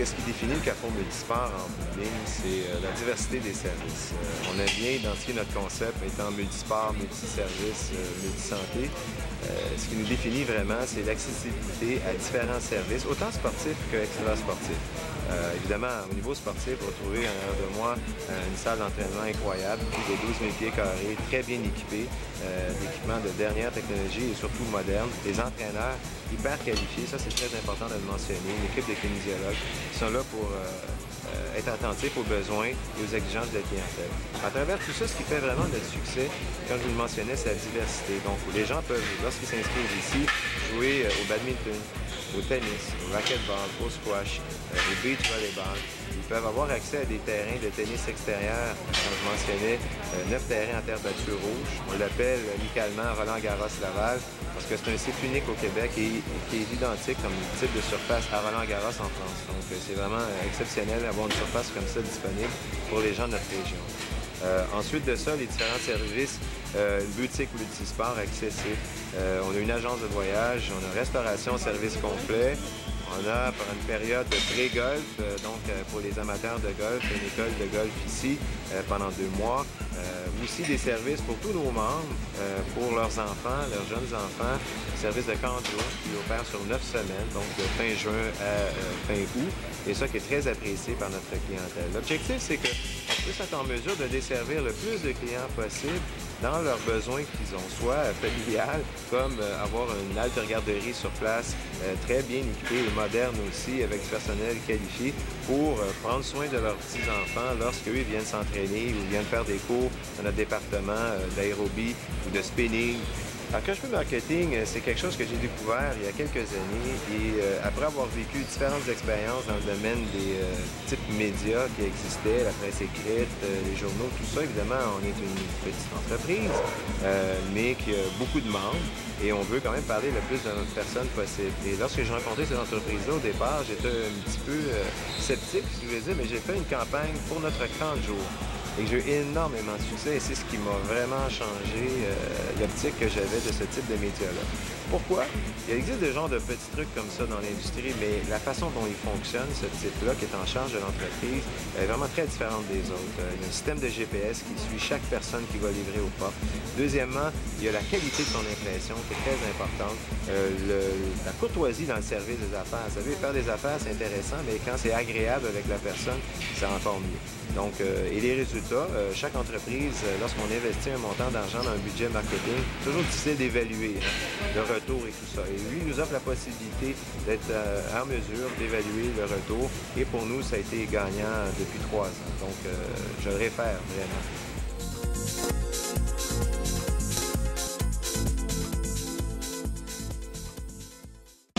qu'est-ce qui définit le Carrefour Multisport en bout de ligne, c'est la diversité des services. On a bien identifié notre concept étant multisport, multiservice, multisanté. Ce qui nous définit vraiment, c'est l'accessibilité à différents services, autant sportifs que extra-sportifs. Évidemment, au niveau sportif, vous retrouvez en arrière de moi une salle d'entraînement incroyable, plus de 12 000 pieds carrés, très bien équipée, d'équipements de dernière technologie et surtout moderne. Des entraîneurs hyper qualifiés, ça c'est très important de le mentionner, une équipe de kinésiologues qui sont là pour être attentifs aux besoins et aux exigences de la clientèle. À travers tout ça, ce qui fait vraiment notre succès, comme je vous le mentionnais, c'est la diversité. Donc, les gens peuvent, lorsqu'ils s'inscrivent ici, jouer au badminton, au tennis, au racquetball, au squash, au beach volleyball. Ils peuvent avoir accès à des terrains de tennis extérieur, comme je mentionnais, 9 terrains en terre battue rouge. On l'appelle amicalement Roland-Garros-Laval parce que c'est un site unique au Québec et qui est identique comme type de surface à Roland-Garros en France. Donc, c'est vraiment exceptionnel d'avoir une surface comme ça disponible pour les gens de notre région. Ensuite de ça, les différents services, une boutique multisport accessible. On a une agence de voyage, on a restauration, service complet. On a, pour une période de pré-golf, donc pour les amateurs de golf, une école de golf ici pendant 2 mois. Aussi des services pour tous nos membres, pour leurs enfants, leurs jeunes enfants, service de camp de jour qui opère sur 9 semaines, donc de fin juin à fin août, et ça qui est très apprécié par notre clientèle. L'objectif, c'est qu'on puisse être en mesure de desservir le plus de clients possible dans leurs besoins qu'ils ont, soit familial, comme avoir une halte garderie sur place, très bien équipée et moderne aussi, avec du personnel qualifié pour prendre soin de leurs petits-enfants lorsqu'eux viennent s'entraîner ou viennent faire des cours dans notre département d'aérobie ou de spinning. Alors, quand je fais marketing, c'est quelque chose que j'ai découvert il y a quelques années et après avoir vécu différentes expériences dans le domaine des types médias qui existaient, la presse écrite, les journaux, tout ça, évidemment, on est une petite entreprise, mais qui a beaucoup de membres et on veut quand même parler le plus de notre personne possible. Et lorsque j'ai rencontré cette entreprise-là, au départ, j'étais un petit peu sceptique, si je veux dire, mais j'ai fait une campagne pour notre camp de jour. Et j'ai eu énormément de succès et c'est ce qui m'a vraiment changé l'optique que j'avais de ce type de métier-là. Pourquoi? Il existe des genres de petits trucs comme ça dans l'industrie, mais la façon dont il fonctionne, ce type-là, qui est en charge de l'entreprise, est vraiment très différente des autres. Il y a un système de GPS qui suit chaque personne qui va livrer au pas. Deuxièmement, il y a la qualité de son impression qui est très importante. La courtoisie dans le service des affaires. Vous savez, faire des affaires, c'est intéressant, mais quand c'est agréable avec la personne, c'est encore mieux. Donc, et les résultats, chaque entreprise, lorsqu'on investit un montant d'argent dans un budget marketing, c'est toujours difficile d'évaluer le retour et tout ça. Et lui, il nous offre la possibilité d'être en mesure d'évaluer le retour. Et pour nous, ça a été gagnant depuis 3 ans. Donc, je le réfère vraiment.